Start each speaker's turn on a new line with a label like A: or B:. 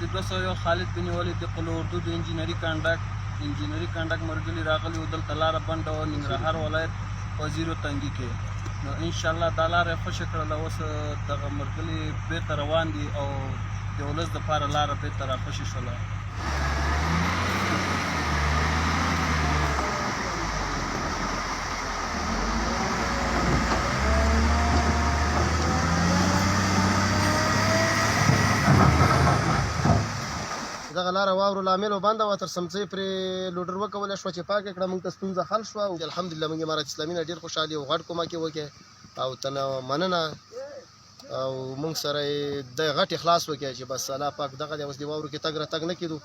A: د 201 خالد بن ولید د قل اردو د انجینري کانډک مرګلي راغلي و دلته لاره بنده وه ننګرهار ولایت په 0 تنګي کې. نو انشاءالله دا لاره یې خوښه کړله. اوس دغه مرګلي بېرته روان دي او د ولس دپاره لاره بېرته را خوشې شوله.
B: دغه لاره واورو له امله بنده وه، تر څمڅۍ پرې لوډر وکولی شوه چې پاکه کړه، موږ ته ستونزه حل شوه. الحمدلله موږ امارت اسلامي نه ډېر خوشحال یو، غټ کومک یې وکړې او تنه مننه او موږ سره یې د غټ اخلاص وکړې چې بس الله پاک دغه دی، اوس د واورو کې تګ راتګ نه کېدو.